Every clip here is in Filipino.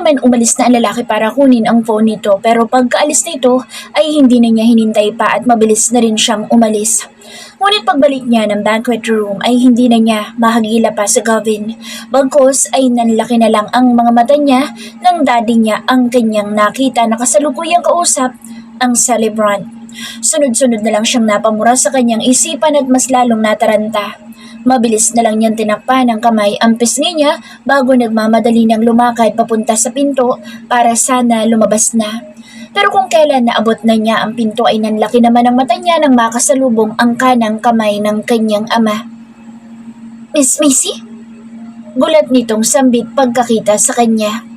naman umalis na ang lalaki para kunin ang phone nito pero pagkaalis nito ay hindi na niya hinintay pa at mabilis na rin siyang umalis. Ngunit pagbalik niya ng banquet room ay hindi na niya mahagila pa si Gavin. Bagkus ay nanlaki na lang ang mga mata niya nang daddy niya ang kanyang nakita na kasalukuyang kausap ang celebrant. Sunod-sunod na lang siyang napamura sa kanyang isipan at mas lalong nataranta. Mabilis na lang niyang tinakpan ng kamay ang pisngi niya bago nagmamadali niyang lumakad papunta sa pinto para sana lumabas na. Pero kung kailan naabot na niya ang pinto ay nanlaki naman ang mata niya nang makasalubong ang kanang kamay ng kanyang ama. Miss Macy? Gulat nitong sambit pagkakita sa kanya.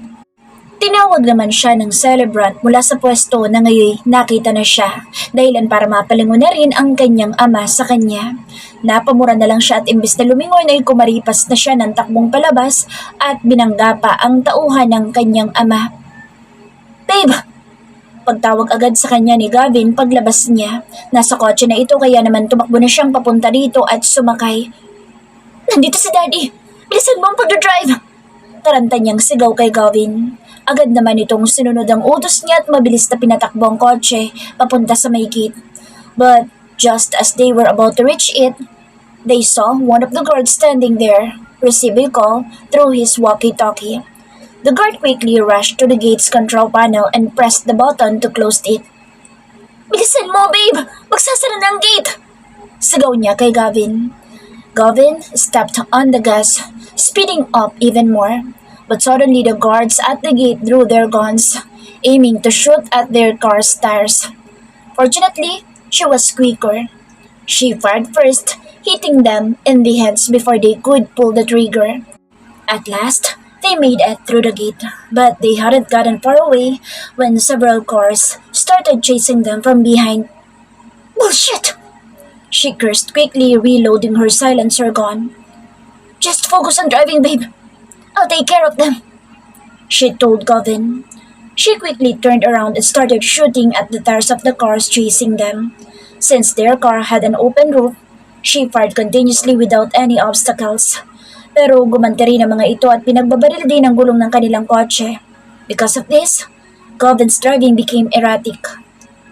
Tinawag naman siya ng celebrant mula sa pwesto na ngayon nakita na siya, dahilan para mapalingon na rin ang kanyang ama sa kanya. Napamura na lang siya at imbis na lumingon ay kumaripas na siya ng takbong palabas at binangga pa ang tauhan ng kanyang ama. Babe! Pagtawag agad sa kanya ni Gavin paglabas niya. Nasa kotse na ito kaya naman tumakbo na siyang papunta dito at sumakay. Nandito si Daddy! Bilisan mo ang pagdadrive! Taranta niyang sigaw kay Gavin. Agad naman itong sinunod ang utos niya at mabilis na pinatakbo ang kotse papunta sa may gate. But just as they were about to reach it, they saw one of the guards standing there, receive a call through his walkie-talkie. The guard quickly rushed to the gate's control panel and pressed the button to close it. Bilisan mo, babe! Magsasara na ang gate! Sigaw niya kay Gavin. Gavin stepped on the gas, speeding up even more. But suddenly the guards at the gate drew their guns, aiming to shoot at their car's tires. Fortunately, she was quicker. She fired first, hitting them in the heads before they could pull the trigger. At last, they made it through the gate, but they hadn't gotten far away when several cars started chasing them from behind. Bullshit! She cursed quickly, reloading her silencer gun. Just focus on driving, babe. I'll take care of them, she told Gavin. She quickly turned around and started shooting at the tires of the cars chasing them. Since their car had an open roof, she fired continuously without any obstacles. Pero gumanti rin ang mga ito at pinagbabaril din ang gulong ng kanilang kotse. Because of this, Gavin's driving became erratic.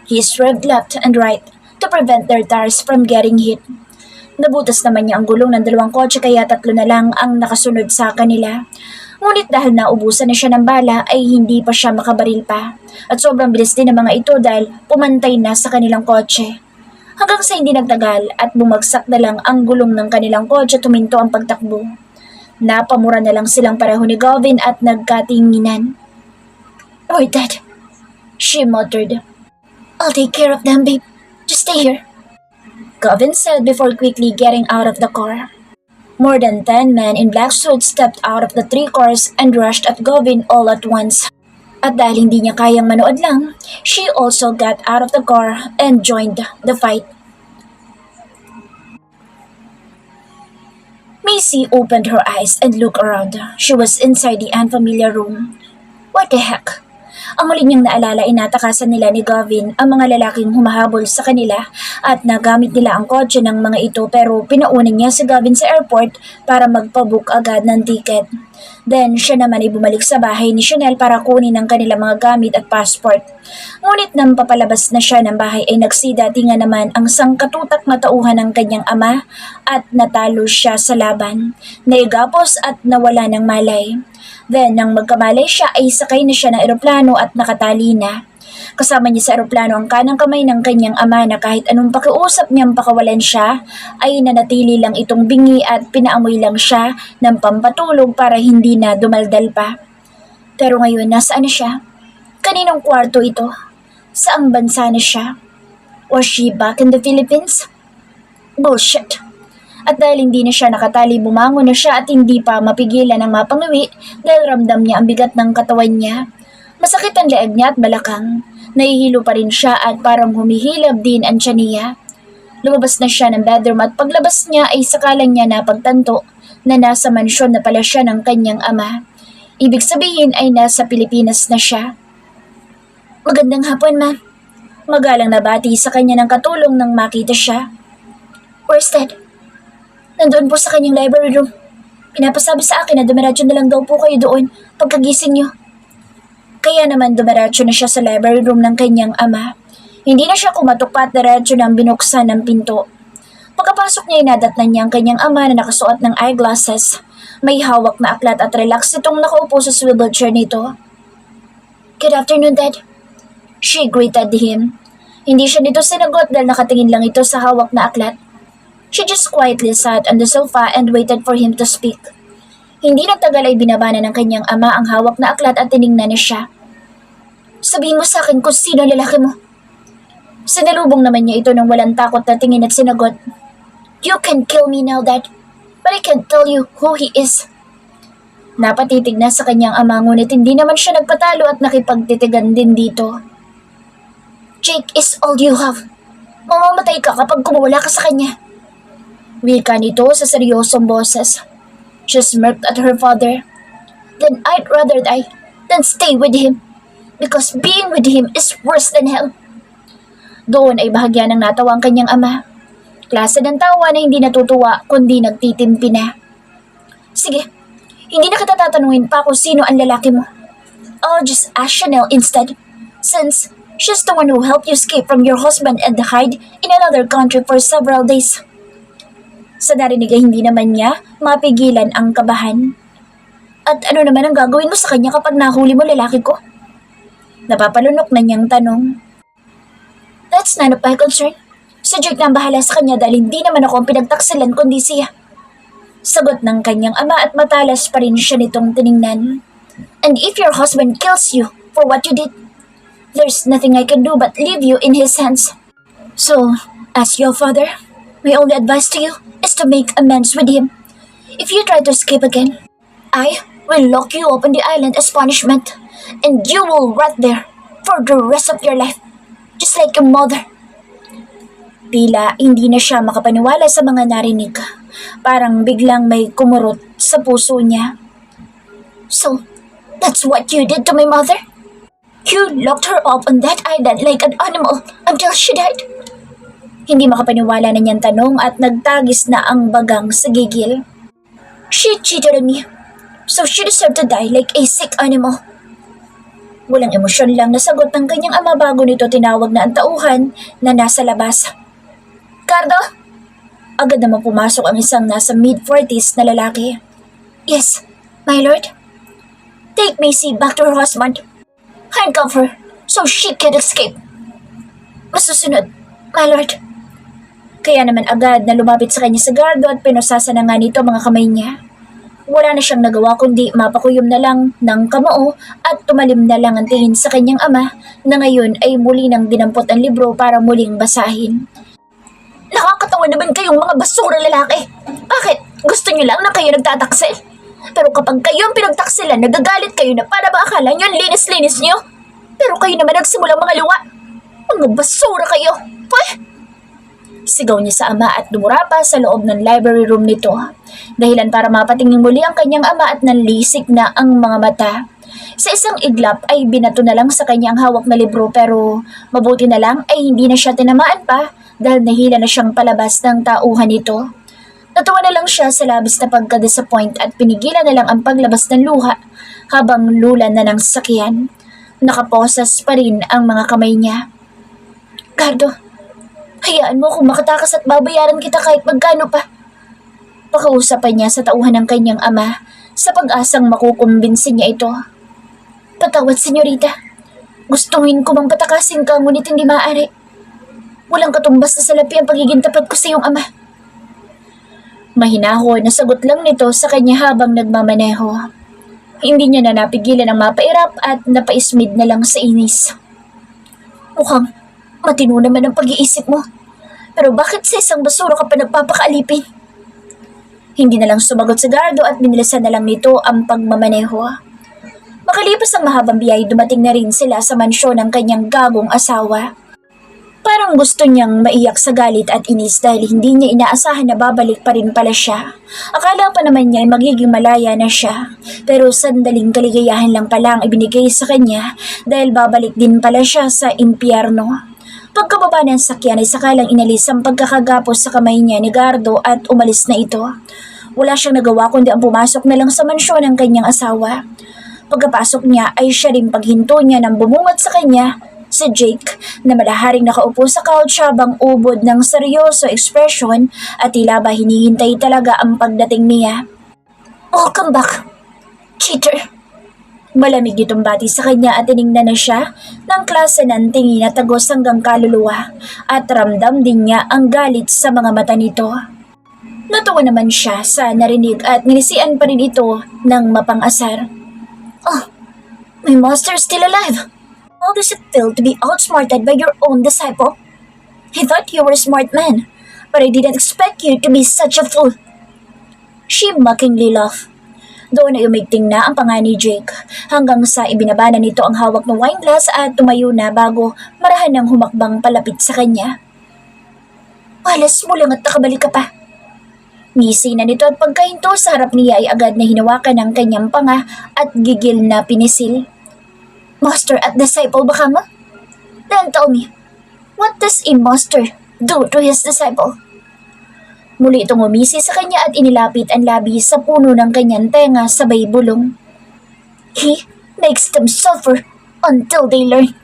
He swerved left and right to prevent their tires from getting hit. Nabutas naman niya ang gulong ng dalawang kotse kaya tatlo na lang ang nakasunod sa kanila. Ngunit dahil naubusan na siya ng bala ay hindi pa siya makabaril pa. At sobrang bilis din ng mga ito dahil pumantay na sa kanilang kotse. Hanggang sa hindi nagtagal at bumagsak na lang ang gulong ng kanilang kotse tuminto ang pagtakbo. Napamura na lang silang pareho ni Gavin at nagkatinginan. We're dead, she muttered. I'll take care of them, babe. Just stay here, Gavin said before quickly getting out of the car. More than 10 men in black suits stepped out of the 3 cars and rushed at Gavin all at once. At dahil hindi niya kayang manood lang, she also got out of the car and joined the fight. Macy opened her eyes and looked around. She was inside the unfamiliar room. What the heck? Ang muli niyang naalala ay natakasan nila ni Gavin ang mga lalaking humahabol sa kanila at nagamit nila ang kotse ng mga ito pero pinaunan niya si Gavin sa airport para magpabook agad ng ticket. Then siya naman ay bumalik sa bahay ni Chanel para kunin ang kanilang mga gamit at passport. Ngunit nang papalabas na siya ng bahay ay nagsidatingan naman ang sangkatutak na tauhan ng kanyang ama at natalo siya sa laban. Naigapos at nawala ng malay. Then nang magkamalay siya ay sakay na siya ng eroplano at nakatali na. Kasama niya sa eroplano ang kanang kamay ng kanyang ama na kahit anong pakiusap niyang pakawalan siya ay nanatili lang itong bingi at pinaamoy lang siya ng pampatulog para hindi na dumaldal pa. Pero ngayon nasaan na siya? Kaninong kwarto ito? Saang bansa na siya? Was she back in the Philippines? Bullshit! At dahil hindi na siya nakatali, bumangon na siya at hindi pa mapigilan ang mapangawi dahil ramdam niya ang bigat ng katawan niya. Masakit ang leeg niya at balakang. Nahihilo pa rin siya at parang humihilab din ang tiyan niya. Lumabas na siya ng bedroom at paglabas niya ay sakalang niya napagtanto na nasa mansyon na pala siya ng kanyang ama. Ibig sabihin ay nasa Pilipinas na siya. Magandang hapon, ma. Magalang nabati sa kanya ng katulong nang makita siya. Where's Dad? Nandoon po sa kanyang library room. Pinapasabi sa akin na dumiretso na lang daw po kayo doon pagkagising niyo. Kaya naman dumiretso na siya sa library room ng kanyang ama. Hindi na siya kumatok pa at diretso nang binuksan ng pinto. Pagkapasok niya inadatnan niya ang kanyang ama na nakasuot ng eyeglasses. May hawak na aklat at relax itong nakaupo sa swivel chair nito. "Good afternoon, Dad." She greeted him. Hindi siya nito sinagot dahil nakatingin lang ito sa hawak na aklat. She just quietly sat on the sofa and waited for him to speak. Hindi nagtagal ay binaba na ng kanyang ama ang hawak na aklat at tiningnan niya siya. "Sabihin mo sa akin kung sino ang lalaki mo." Sinalubong naman niya ito ng walang takot na tingin at sinagot, "You can kill me now, Dad, but I can't tell you who he is." Napatitig na sa kanyang ama ngunit hindi naman siya nagpatalo at nakipagtitigan din dito. "Jake is all you have. Mamamatay ka kapag kumawala ka sa kanya." Wika nito sa seryosong boses. She smirked at her father. "Then I'd rather die than stay with him, because being with him is worse than hell." Doon ay bahagya ng natawa ang kanyang ama. Klase ng tawa na hindi natutuwa kundi nagtitimpi na. "Sige, hindi na kita tatanungin pa kung sino ang lalaki mo. I'll just ask Chanel instead, since she's the one who helped you escape from your husband and hide in another country for several days." Sa narinig ay hindi naman niya mapigilan ang kabahan. "At ano naman ang gagawin mo sa kanya kapag nahuli mo lalaki ko?" Napapalunok na niyang tanong. "That's none of my concern. Si Jake na ang bahala sa kanya dahil hindi naman ako ang pinagtaksilan kundi siya." Sagot ng kanyang ama at matalas pa rin siya nitong tiningnan. "And if your husband kills you for what you did, there's nothing I can do but leave you in his hands. So, as your father, my only advice to you is to make amends with him. If you try to escape again, I will lock you up on the island as punishment, and you will rot there for the rest of your life, just like your mother." Tila hindi na siya makapaniwala sa mga narinig. Parang biglang may kumurot sa puso niya. "So, that's what you did to my mother? You locked her up on that island like an animal until she died?" Hindi makapaniwala na niyang tanong at nagtagis na ang bagang sa gigil. "She cheated on me, so she deserved to die like a sick animal." Walang emosyon lang na sagot ng kanyang ama bago nito tinawag na ang tauhan na nasa labas. "Cardo?" Agad naman pumasok ang isang nasa mid-40s na lalaki. "Yes, my lord." "Take Macy back to her husband. Handcuff her so she can escape." "Masusunod, my lord." Kaya naman agad na lumapit sa kanya si Gardo at pinusasa na nga nito mga kamay niya. Wala na siyang nagawa kundi mapakuyom na lang ng kamao at tumalim na lang ang tingin sa kanyang ama na ngayon ay muli nang dinampot ang libro para muling basahin. "Nakakatawa naman kayong mga basura lalaki. Bakit? Gusto niyo lang na kayo nagtataksil? Pero kapag kayo ang pinagtaksilan, nagagalit kayo na para ba akala niyo ang linis-linis niyo? Pero kayo naman nagsimulang mga luwa. Mga basura kayo. Pweh!" Sigaw niya sa ama at dumura pa sa loob ng library room nito. Dahilan para mapatingin muli ang kanyang ama at nanlisik na ang mga mata. Sa isang iglap ay binato na lang sa kanya ang hawak na libro pero mabuti na lang ay hindi na siya tinamaan pa dahil nahila na siyang palabas ng tauhan nito. Natawa na lang siya sa labis na pagka-disappoint at pinigilan na lang ang paglabas ng luha habang lulan na ng sasakyan. Nakaposas pa rin ang mga kamay niya. "Gardo, hayaan mo akong makatakas at babayaran kita kahit magkano pa." Pakausap niya sa tauhan ng kanyang ama sa pag-asang makukumbinsin niya ito. "Patawad, senyorita. Gustuhin ko mang patakasin ka ngunit hindi maaari. Walang katumbas na salapi ang pagiging tapat ko sa iyong ama." Mahinahon na sagot lang nito sa kanya habang nagmamaneho. Hindi niya na napigilan ang mapairap at napaismid na lang sa inis. "Mukhang matino naman ang pag-iisip mo. Pero bakit sa isang basura ka pa nagpapakaalipin?" Hindi na lang sumagot si Gardo at binilisan na lang nito ang pagmamaneho. Makalipas ang mahabang biyay, dumating na rin sila sa mansyon ng kanyang gagong asawa. Parang gusto niyang maiyak sa galit at inis dahil hindi niya inaasahan na babalik pa rin pala siya. Akala pa naman niya ay magiging malaya na siya. Pero sandaling kaligayahan lang pala ang ibinigay sa kanya dahil babalik din pala siya sa impyerno. Pagkababa ng sakyan ay sakalang inalis ang pagkakagapos sa kamay niya ni Gardo at umalis na ito. Wala siyang nagawa kundi ang pumasok na lang sa mansyon ng kanyang asawa. Pagkapasok niya ay siya rin paghinto niya nang bumungad sa kanya si Jake na malaharing nakaupo sa couch habang ubod ng seryoso ekspresyon at tila ba hinihintay talaga ang pagdating niya. Welcome back, cheater. Malamig itong bati sa kanya at tiningnan na siya ng klase ng tingin na tagos hanggang kaluluwa at ramdam din niya ang galit sa mga mata nito. Natuwa naman siya sa narinig at nilisian pa rin ito ng mapang-asar. Oh, my master's still alive. How does it feel to be outsmarted by your own disciple? I thought you were a smart man, but I didn't expect you to be such a fool. She mockingly laughed. Doon ay umigting na ang panga ni Jake hanggang sa ibinabana nito ang hawak ng wine glass at tumayo na bago marahan ng humakbang palapit sa kanya. Malas mo lang at nakabalik ka pa. Ngisi na nito at pagkahinto sa harap niya ay agad na hinawakan ng kanyang panga at gigil na pinisil. Master at disciple ba ka mo? Then tell me, what does a master do to his disciple? Muli itong umisi sa kanya at inilapit ang labi sa puno ng kanyang tenga sabay bulong. He makes them suffer until they learn.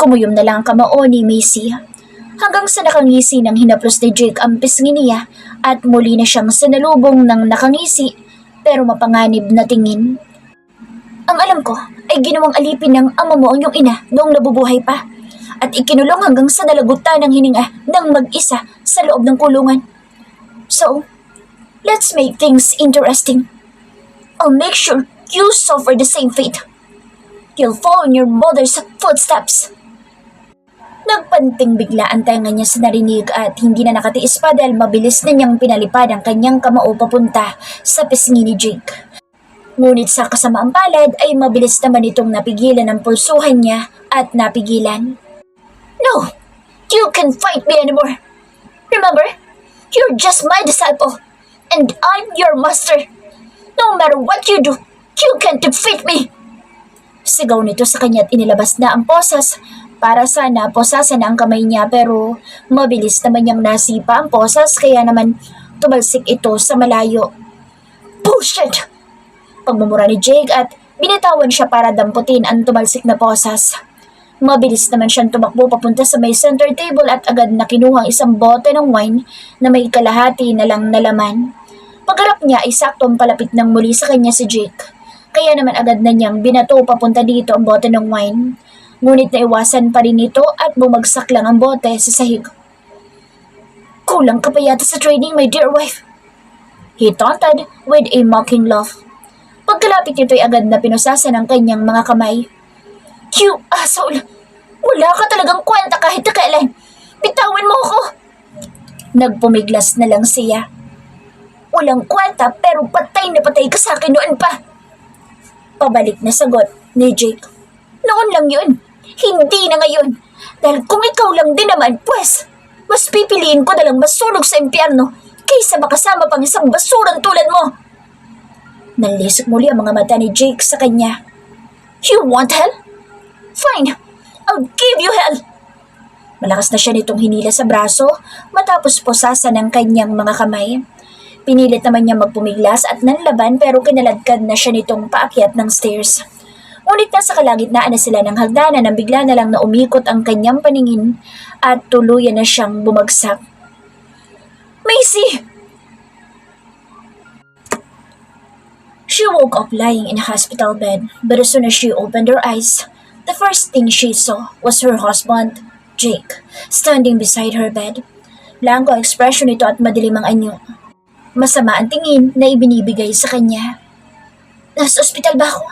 Kumuyom na lang ang kamao ni Macy hanggang sa nakangisi ng hinaplos ni Jake ang pisngi niya at muli na siyang sinalubong ng nakangisi pero mapanganib na tingin. Ang alam ko ay ginawang alipin ng ama mo ang iyong ina noong nabubuhay pa at ikinulong hanggang sa dalagutan ng hininga ng mag-isa sa loob ng kulungan. So, let's make things interesting. I'll make sure you suffer the same fate. You'll follow in your mother's footsteps. Nagpanting bigla ang tenga niya sa narinig at hindi na nakatiis pa dahil mabilis na niyang pinalipad ang kanyang kamao papunta sa pisngi ni Jake. Ngunit sa kasamaang palad ay mabilis naman itong napigilan ang pulsuhan niya at napigilan. No! You can't fight me anymore! Remember, you're just my disciple and I'm your master. No matter what you do, you can't defeat me! Sigaw nito sa kanya at inilabas na ang posas para sana posasan na ang kamay niya pero mabilis naman niyang nasipa ang posas kaya naman tumalsik ito sa malayo. Bullshit! Pagmumura ni Jake at binitawan siya para damputin ang tumalsik na posas. Mabilis naman siyang tumakbo papunta sa may center table at agad na kinuha ang isang bote ng wine na may kalahati na lang na laman. Pagharap niya ay saktong palapit ng muli sa kanya si Jake. Kaya naman agad na niyang binato papunta dito ang bote ng wine. Ngunit naiwasan pa rin ito at bumagsak lang ang bote sa sahig. Kulang ka pa yata sa training, my dear wife. He taunted with a mocking laugh. Pagkalapit nito ay agad na pinusasan ang kanyang mga kamay. You asshole! Wala ka talagang kwenta kahit na kailan. Bitawan mo ako! Nagpumiglas na lang siya. Walang kwenta pero patay na patay ka sa akin noon pa. Pabalik na sagot ni Jake. Noon lang yun. Hindi na ngayon. Dahil kung ikaw lang din naman, pues, mas pipiliin ko na lang masunog sa impyerno kaysa makasama pang isang basurang tulad mo. Nalisik muli ang mga mata ni Jake sa kanya. You want hell? Fine, I'll give you hell. Malakas na siya nitong hinila sa braso matapos posasan ng kanyang mga kamay. Pinilit naman niya magpumiglas at nanlaban pero kinaladkad na siya nitong paakyat ng stairs. Ngunit nasa kalagitnaan na sila ng hagdanan nang bigla na lang na umikot ang kanyang paningin at tuluyan na siyang bumagsak. Macy! She woke up lying in a hospital bed, but as soon as she opened her eyes, the first thing she saw was her husband, Jake, standing beside her bed. Blanco ang ekspresyon nito at madilim ang anyo. Masama ang tingin na ibinibigay sa kanya. Nasa ospital ba ako?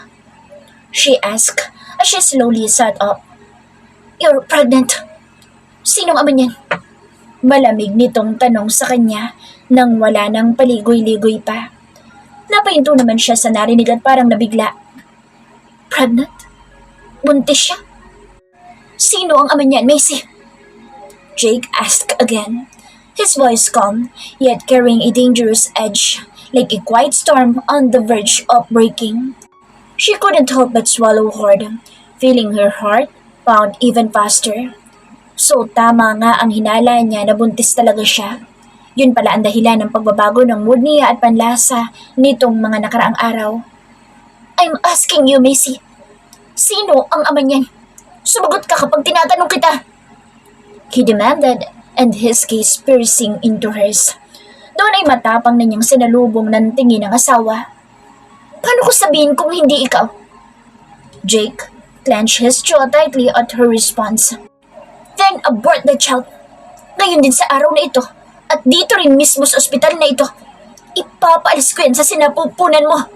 She asked as she slowly sat up. You're pregnant. Sinong ama niyan? Malamig nitong tanong sa kanya nang wala nang paligoy-ligoy pa. Napahinto naman siya sa narinig at parang nabigla. Pregnant? Buntis siya? Sino ang ama niyan, Macy? Jake asked again. His voice calm, yet carrying a dangerous edge, like a quiet storm on the verge of breaking. She couldn't help but swallow hard, feeling her heart pound even faster. So tama nga ang hinala niya na buntis talaga siya. Yun pala ang dahilan ng pagbabago ng mood niya at panlasa nitong mga nakaraang araw. I'm asking you, Macy. Sino ang ama niyan? Sumagot ka kapag tinatanong kita. He demanded, and his gaze piercing into hers. Doon ay matapang na niyang sinalubong ng tingin ng asawa. Paano ko sabihin kung hindi ikaw? Jake clenched his jaw tightly at her response. Then abort the child. Ngayon din sa araw na ito, at dito rin mismo sa ospital na ito, ipapaalis ko yan sa sinapupunan mo.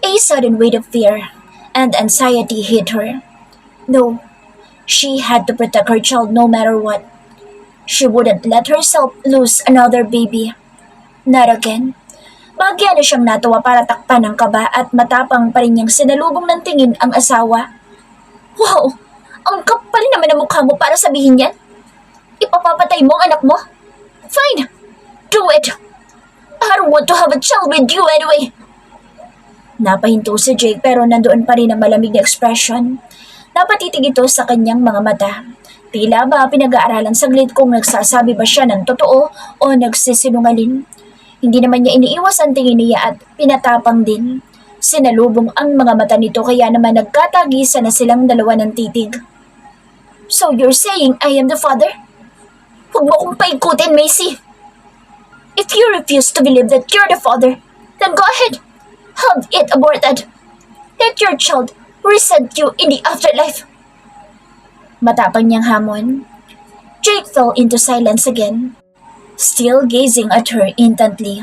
A sudden wave of fear and anxiety hit her. No, she had to protect her child no matter what. She wouldn't let herself lose another baby. Not again. Bahagya na siyang natawa para takpan ng kaba at matapang pa rin niyang sinalubong ng tingin ang asawa. Wow! Ang kapal naman ang mukha mo para sabihin yan. Ipapapatay mo ang anak mo? Fine! Do it! I don't want to have a child with you anyway. Napahinto si Jake pero nandoon pa rin ang malamig na ekspresyon. Napatitig ito sa kanyang mga mata. Tila ba pinag-aaralan saglit kung nagsasabi ba siya ng totoo o nagsisinungaling. Hindi naman niya iniiwas ang tingin niya at pinatapang din. Sinalubong ang mga mata nito kaya naman nagkatagisa na silang dalawa ng titig. So you're saying I am the father? Huwag mo akong paikutin, Macy. If you refuse to believe that you're the father, then go ahead. Have it aborted. Let your child resent you in the afterlife. Matapang niyang hamon. Jake fell into silence again, still gazing at her intently.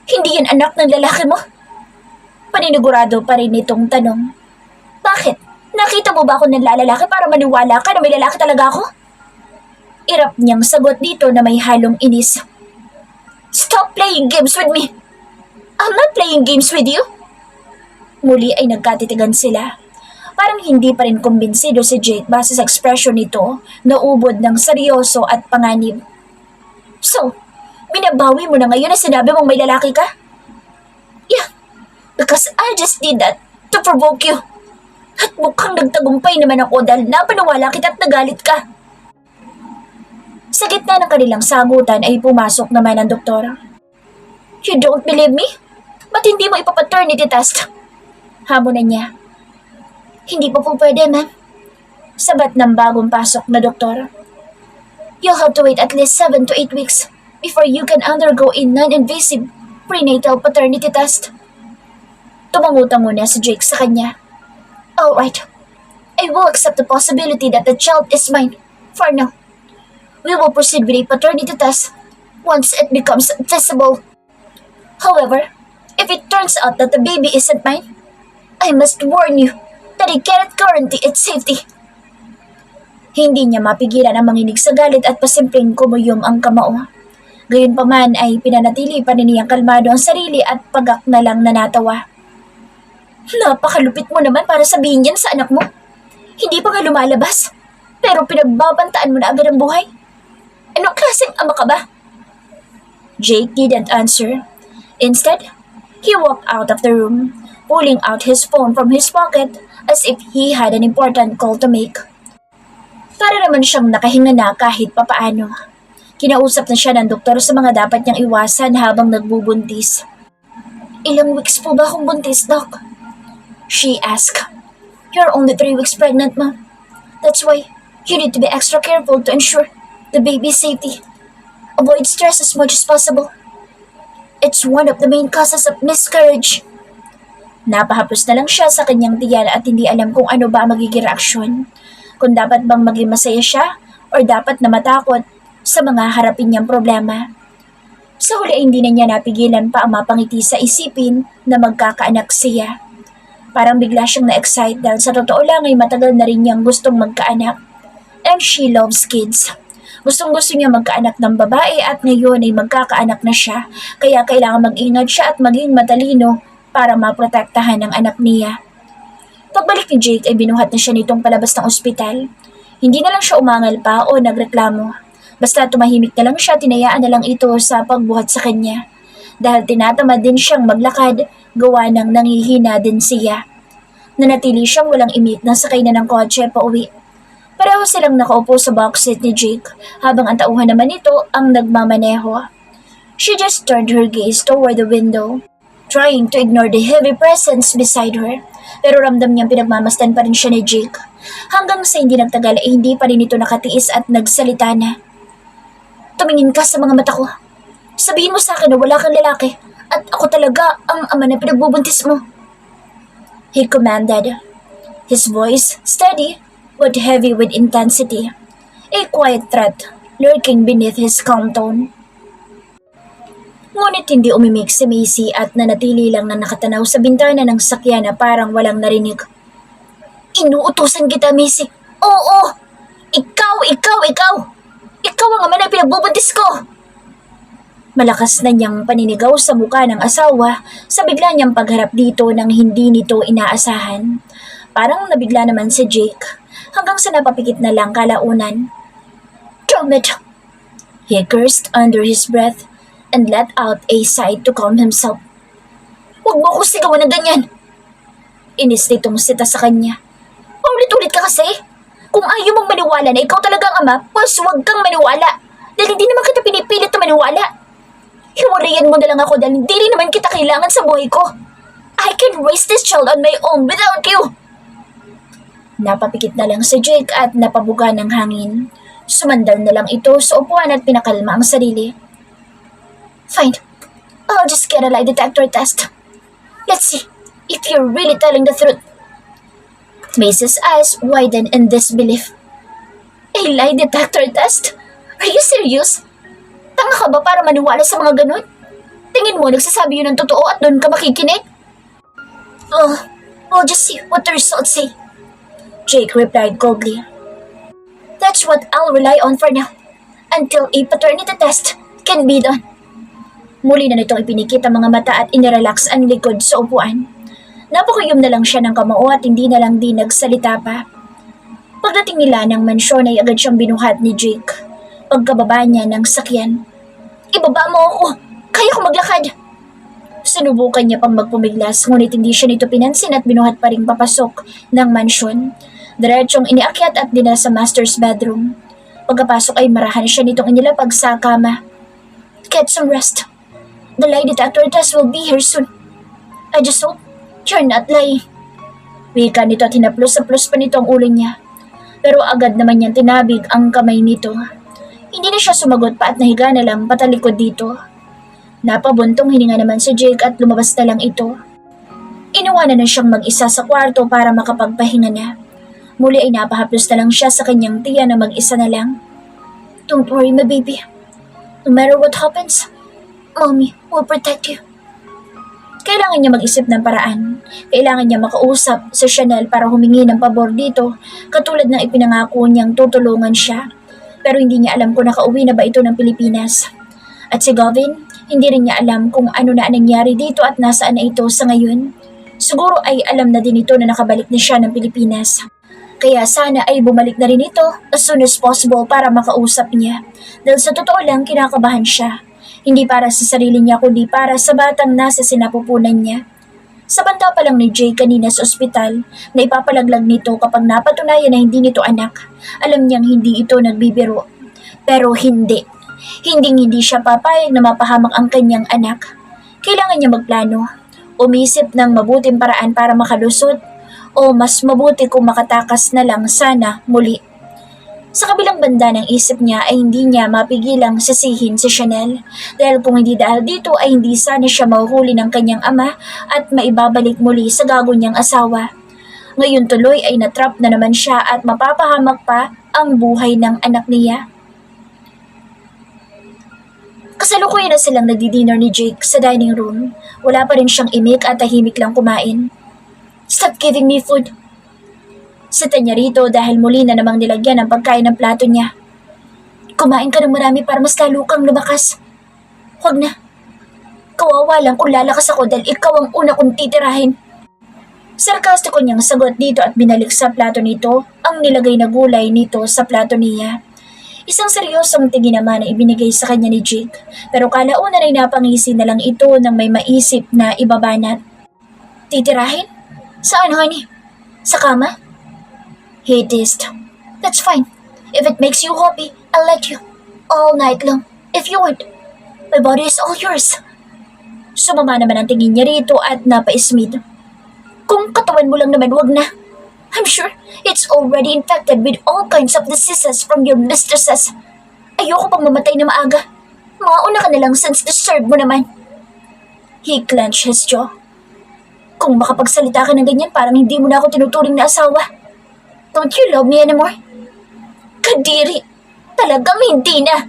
Hindi yan anak ng lalaki mo? Paninigurado pa rin itong tanong. Bakit? Nakita mo ba ako ng lalaki para maniwala ka na may lalaki talaga ako? Irap niyang sagot dito na may halong inis. Stop playing games with me! I'm not playing games with you! Muli ay nagkatitigan sila. Parang hindi pa rin kumbinsido si Jake base sa ekspresyon nito na ubod ng seryoso at panganib. So, binabawi mo na ngayon na sinabi mong may lalaki ka? Yeah, because I just did that to provoke you. At mukhang nagtagumpay naman ako dahil napaniwala kita at nagalit ka. Sa gitna ng kanilang sagutan ay pumasok naman ang doktor. You don't believe me? Ba't hindi mo ipapaternity test? Hamon na niya. Hindi pa po pwede, ma'am. Sabat ng bagong pasok na doktor. You'll have to wait at least 7 to 8 weeks before you can undergo a non-invasive prenatal paternity test. Tumangutang muna si Jake sa kanya. Alright. I will accept the possibility that the child is mine for now. We will proceed with a paternity test once it becomes feasible. However, if it turns out that the baby isn't mine, I must warn you that I cannot guarantee its safety. Hindi niya mapigilan ang manginig sa galit at pasimpleng kumuyom ang kamao. Gayunpaman ay pinanatili pa rin niyang kalmado ang sarili at pagak na lang na natawa. Napakalupit mo naman para sabihin yan sa anak mo. Hindi pa nga lumalabas, pero pinagbabantaan mo na agad ang buhay. Anong klaseng ama ka ba? Jake didn't answer. Instead, he walked out of the room, pulling out his phone from his pocket as if he had an important call to make. Para naman siyang nakahinga na kahit papaano. Kinausap na siya ng doktor sa mga dapat niyang iwasan habang nagbubuntis. Ilang weeks po ba akong buntis, Doc? She asked. You're only 3 weeks pregnant, Ma'am. That's why you need to be extra careful to ensure the baby's safety. Avoid stress as much as possible. It's one of the main causes of miscarriage. Napahapos na lang siya sa kanyang tiyan at hindi alam kung ano ba ang magiging reaksyon. Kung dapat bang maging masaya siya or dapat na matakot sa mga harapin niyang problema. Sa huli ay hindi na niya napigilan pa ang mapangiti sa isipin na magkakaanak siya. Parang bigla siyang na-excite dahil sa totoo lang ay matagal na rin niyang gustong magkaanak. And she loves kids. Gustong-gusto niya magkaanak ng babae at ngayon ay magkakaanak na siya, kaya kailangan mag-ingat siya at maging matalino para maprotektahan ang anak niya. Pagbalik ni Jake ay binuhat na siya nitong palabas ng ospital. Hindi na lang siya umangal pa o nagreklamo. Basta tumahimik na lang siya, tinayaan na lang ito sa pagbuhat sa kanya. Dahil tinatamad din siyang maglakad, gawa ng nangihina din siya. Nanatili siyang walang imik na sakay na ng kotse pa uwi. Pareho silang nakaupo sa box seat ni Jake habang ang tauhan naman ito ang nagmamaneho. She just turned her gaze toward the window. trying to ignore the heavy presence beside her. Pero ramdam niyang pinagmamasdan pa rin siya ni Jake. Hanggang sa hindi nagtagal ay hindi pa rin ito nakatiis at nagsalita na. Tumingin ka sa mga mata ko. Sabihin mo sa akin na wala kang lalaki at ako talaga ang ama na pinagbubuntis mo. He commanded, his voice steady but heavy with intensity, a quiet threat lurking beneath his calm tone. Ngunit hindi umimik si Macy at nanatili lang na nakatanaw sa bintana ng sakyan na parang walang narinig. Inuutusan kita, Macy. Oo! Ikaw! Ikaw ang ama na pinagbubuntis ko! Malakas na niyang paninigaw sa muka ng asawa sa bigla niyang pagharap dito nang hindi nito inaasahan. Parang nabigla naman si Jake hanggang sa napapikit na lang kalaunan. Damn it! He cursed under his breath and let out a sigh to calm himself. Huwag mo ko sigawan na ganyan! Inis nitong sita sa kanya. Paulit-ulit ka kasi! Kung ayaw mong maniwala na ikaw talagang ama, pues huwag kang maniwala! Dahil hindi naman kita pinipilit na maniwala! Hiwalayan mo na lang ako dahil hindi rin naman kita kailangan sa buhay ko! I can raise this child on my own without you! Napapikit na lang si Jake at napabuga ng hangin. Sumandal na lang ito sa upuan at pinakalma ang sarili. Fine. I'll just get a lie detector test. Let's see if you're really telling the truth. Macy's eyes widened in disbelief. A lie detector test? Are you serious? Tanga ka ba para maniwala sa mga ganun? Tingin mo nagsasabi yun ng totoo at doon ka makikinig? We'll just see what the results say. Jake replied coldly. That's what I'll rely on for now, until a paternity test can be done. Muli na nitong ipinikit ang mga mata at inirelax ang likod sa upuan. Napakuyom na lang siya ng kamao at hindi na lang din nagsalita pa. Pagdating nila ng mansyon ay agad siyang binuhat ni Jake. Pagkababa niya ng sakyan. Ibaba mo ako! Kaya ko maglakad! Sinubukan niya pang magpumiglas ngunit hindi siya nito pinansin at binuhat pa rin papasok ng mansyon. Diretsong iniakyat at dinala sa master's bedroom. Pagkapasok ay marahan siya nitong inilapag sa kama. Get some rest. The lie detector test will be here soon. I just hope you're not lying. Wika nito at hinaplos-saplos pa nito ang ulo niya. Pero agad naman niyang tinabig ang kamay nito. Hindi na siya sumagot pa at nahiga na lang patalikod dito. Napabuntong hininga naman si Jake at lumabas na lang ito. Inuwanan na siyang mag-isa sa kwarto para makapagpahinga na. Muli ay napahaplos na lang siya sa kanyang tiya na mag-isa na lang. Don't worry, my baby. No matter what happens, Mommy will protect you. Kailangan niya mag-isip ng paraan. Kailangan niya makausap sa Chanel para humingi ng pabor dito, katulad ng ipinangako niyang tutulungan siya. Pero hindi niya alam kung nakauwi na ba ito ng Pilipinas. At si Gavin, hindi rin niya alam kung ano na nangyari dito at nasaan na ito sa ngayon. Siguro ay alam na din ito na nakabalik na siya ng Pilipinas. Kaya sana ay bumalik na rin ito as soon as possible para makausap niya. Dahil sa totoo lang kinakabahan siya. Hindi para sa sarili niya kundi para sa batang nasa sinapupunan niya. Sa banta pa lang ni Jay kanina sa ospital na ipapalaglag nito kapag napatunayan na hindi nito anak. Alam niyang hindi ito nagbibiro. Pero hindi. Hindi siya papayag na mapahamak ang kanyang anak. Kailangan niya magplano. Umisip ng mabuting paraan para makalusot o mas mabuti kung makatakas na lang sana muli. Sa kabilang banda ng isip niya ay hindi niya mapigilang sisihin si Chanel dahil kung hindi dahil dito ay hindi sana siya mahuhuli ng kanyang ama at maibabalik muli sa gago niyang asawa. Ngayon tuloy ay natrap na naman siya at mapapahamak pa ang buhay ng anak niya. Kasalukuyan na silang nagdi-dinner ni Jake sa dining room. Wala pa rin siyang imik at tahimik lang kumain. Stop giving me food. Sita niya rito dahil muli na namang nilagyan ng pagkain ng plato niya. Kumain ka ng marami para mas lalo kang lumakas. Huwag na. Kawawa lang kung lalakas ako dahil ikaw ang una kong titirahin. Sarkastiko niyang sagot dito at binalik sa plato nito ang nilagay na gulay nito sa plato niya. Isang seryosong tingin naman ang ibinigay sa kanya ni Jake pero kalaunan ay napangisi na lang ito nang may maisip na ibabanat. Titirahin? Saan, honey? Sa kama? He teased. That's fine. If it makes you happy, I'll let you. All night long. If you want. My body is all yours. Sumama naman ang tingin niya rito at napaismid. Kung katawan mo lang naman, wag na. I'm sure it's already infected with all kinds of diseases from your mistresses. Ayoko pang mamatay na maaga. Mauna ka na lang since deserve mo naman. He clenched his jaw. Kung makapagsalita ka ng ganyan, parang hindi mo na ako tinuturing na asawa. Don't you love me anymore? Kadiri, talagang hindi na.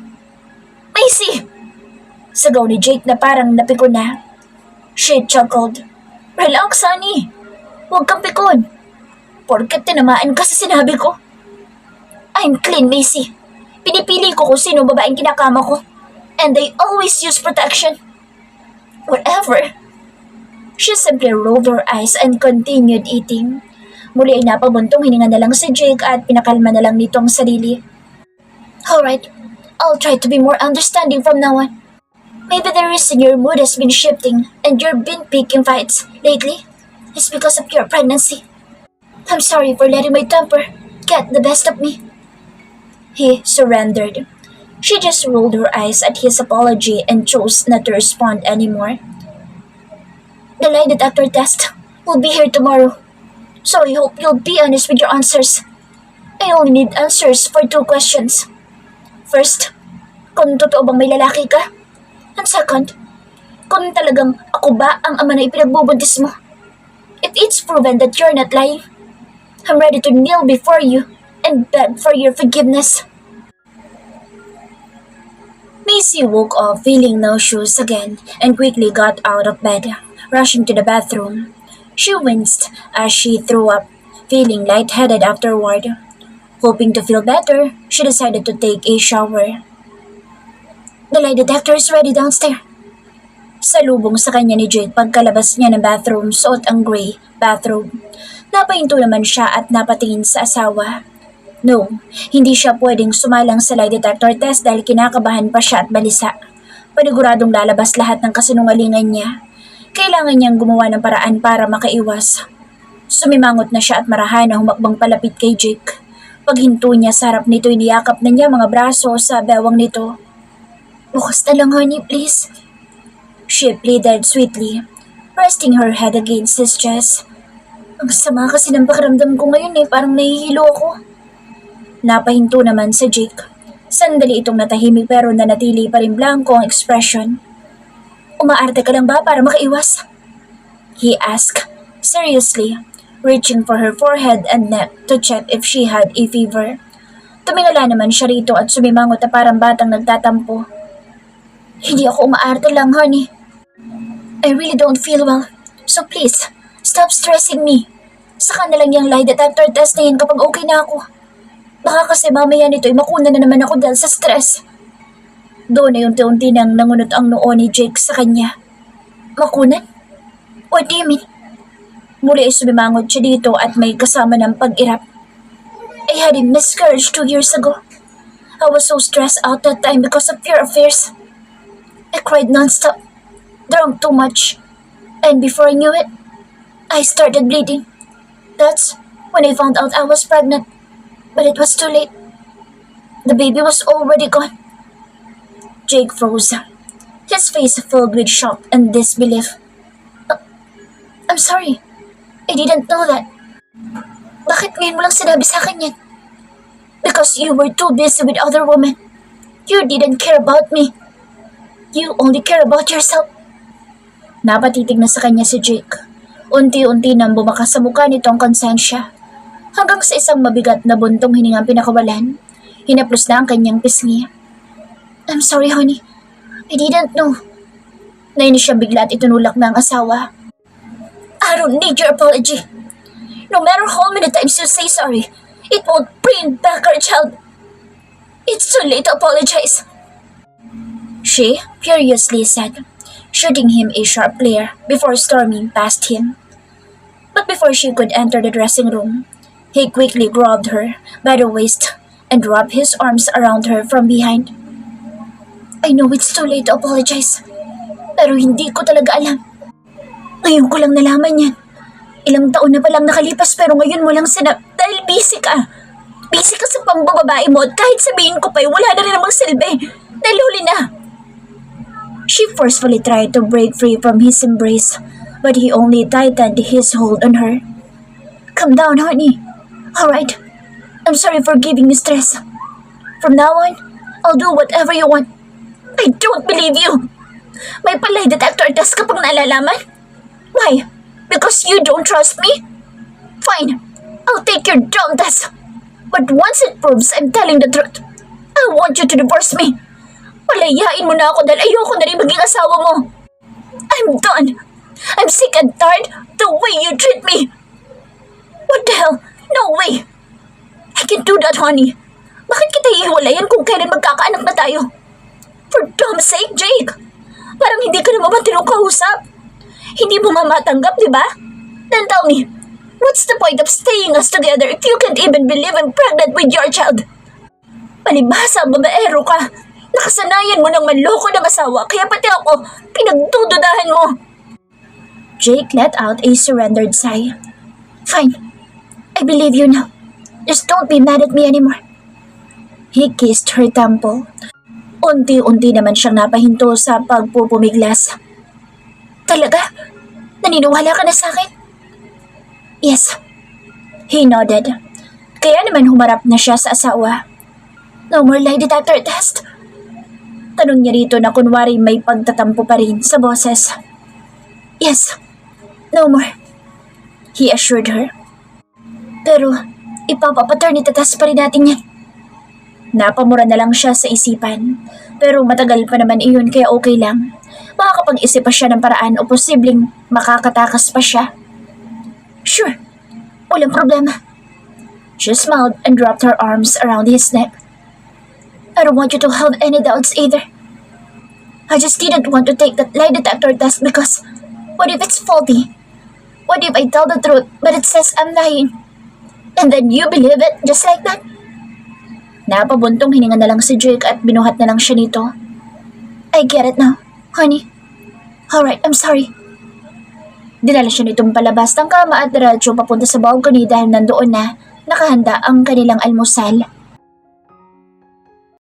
Macy! Sagaw ni Jake na parang napikon na. She chuckled. Relax, honey. Huwag kang pikon. Porket tinamaan ka sa sinabi ko. I'm clean, Macy. Pinipili ko kung sino babaeng kinakama ko. And I always use protection. Whatever. She simply rolled her eyes and continued eating. Muli ay napabuntong hininga na lang si Jake at pinakalma na lang nito ang sarili. Alright, I'll try to be more understanding from now on. Maybe the reason your mood has been shifting and you've been picking fights lately is because of your pregnancy. I'm sorry for letting my temper get the best of me. He surrendered. She just rolled her eyes at his apology and chose not to respond anymore. The lie detector test will be here tomorrow, so I hope you'll be honest with your answers. I only need answers for 2 questions. First, kung totoo bang may lalaki ka? And second, kung talagang ako ba ang ama na ipinagbubuntis mo? If it's proven that you're not lying, I'm ready to kneel before you and beg for your forgiveness. Macy woke up feeling nauseous again and quickly got out of bed, rushing to the bathroom. She winced as she threw up, feeling lightheaded afterward. Hoping to feel better, she decided to take a shower. The lie detector is ready downstairs. Salubong sa kanya ni Jake pagkalabas niya ng bathroom, suot ang gray bathrobe. Napahinto naman siya at napatingin sa asawa. No, hindi siya pwedeng sumalang sa lie detector test dahil kinakabahan pa siya at balisa. Paniguradong lalabas lahat ng kasinungalingan niya. Kailangan niyang gumawa ng paraan para makaiwas. Sumimangot na siya at marahan na humakbang palapit kay Jake. Paghinto niya sa harap nito, iniyakap na niya mga braso sa bewang nito. Bukas na lang, honey, please. She pleaded sweetly, resting her head against his chest. Ang sama kasi ng pakiramdam ko ngayon parang nahihilo ako. Napahinto naman sa Jake. Sandali itong natahimik pero nanatili pa rin blanco ang expression. Umaarte ka lang ba para makaiwas? He asked, seriously, reaching for her forehead and neck to check if she had a fever. Tumingala naman siya rito at sumimangot na parang batang nagtatampo. Hindi ako umaarte lang, honey. I really don't feel well, so please, stop stressing me. Saka na lang yung lie detector test na yan kapag okay na ako. Baka kasi mamaya nito makuna na naman ako dahil sa stress. Doon ay unti-unti nang nangunot ang noo ni Jake sa kanya. Makunan? What do you mean? Muli ay sumimangot siya dito at may kasama ng pag-irap. I had a miscarriage 2 years ago. I was so stressed out that time because of your affairs. I cried non-stop, drank too much, and before I knew it, I started bleeding. That's when I found out I was pregnant, but it was too late. The baby was already gone. Jake froze, his face filled with shock and disbelief. I'm sorry, I didn't know that. Bakit ngayon mo lang sinabi sa akin yan? Because you were too busy with other women. You didn't care about me. You only care about yourself. Napatitig na sa kanya si Jake. Unti-unti nang bumakas sa mukha nito ang konsensya. Hanggang sa isang mabigat na buntong hiningang pinakawalan, hinaplos na ang kanyang pisngi. I'm sorry, honey. I didn't know. Nainis siya bigla at itunulak na ang asawa. I don't need your apology. No matter how many times you say sorry, it won't bring back our child. It's too late to apologize. She furiously said, shooting him a sharp glare before storming past him. But before she could enter the dressing room, he quickly grabbed her by the waist and wrapped his arms around her from behind. I know it's too late to apologize, pero hindi ko talaga alam. Ngayon ko lang nalaman yan. Ilang taon na palang nakalipas pero ngayon mo lang dahil busy ka. Busy ka sa pambababae mo at kahit sabihin ko pa'y wala na rin namang silbi dahil huli na. She forcefully tried to break free from his embrace, but he only tightened his hold on her. Calm down, honey. Alright. I'm sorry for giving you stress. From now on, I'll do whatever you want. I don't believe you. May palay detector test ka pang nalalaman? Why? Because you don't trust me? Fine. I'll take your dumb test. But once it proves I'm telling the truth, I want you to divorce me. Palayain mo na ako dahil ayoko na rin maging asawa mo. I'm done. I'm sick and tired the way you treat me. What the hell? No way. I can do that, honey. Bakit kita ihiwalayan kung kailan magkakaanak na tayo? For Dom's sake, Jake. Parang hindi ka naman tinukausap. Hindi mo mamatanggap, di ba? Then tell me, what's the point of staying us together if you can't even believe I'm pregnant with your child? Palibhasa, babaero ka. Nakasanayan mo ng manloko ng asawa, kaya pati ako, pinagdududahan mo. Jake let out a surrendered sigh. Fine. I believe you now. Just don't be mad at me anymore. He kissed her temple. Unti-unti naman siyang napahinto sa pagpupumiglas. Talaga? Naniniwala ka na sa akin? Yes. He nodded. Kaya naman humarap na siya sa asawa. No more lie detector test? Tanong niya rito na kunwari may pagtatampo pa rin sa boses. Yes. No more. He assured her. Pero, ipapapaternity test pa rin natin yan. Napamura na lang siya sa isipan. Pero matagal pa naman iyon kaya okay lang. Makakapag-isip pa siya ng paraan o posibleng makakatakas pa siya. Sure. Walang problema. She smiled and dropped her arms around his neck. I don't want you to have any doubts either. I just didn't want to take that lie detector test because what if it's faulty? What if I tell the truth but it says I'm lying? And then you believe it just like that? Napabuntong hininga na lang si Jake at binuhat na lang siya nito. I get it now, honey. Alright, I'm sorry. Dinala siya nitong palabas ng kama at diretso papunta sa balcony dahil nandoon na nakahanda ang kanilang almusal.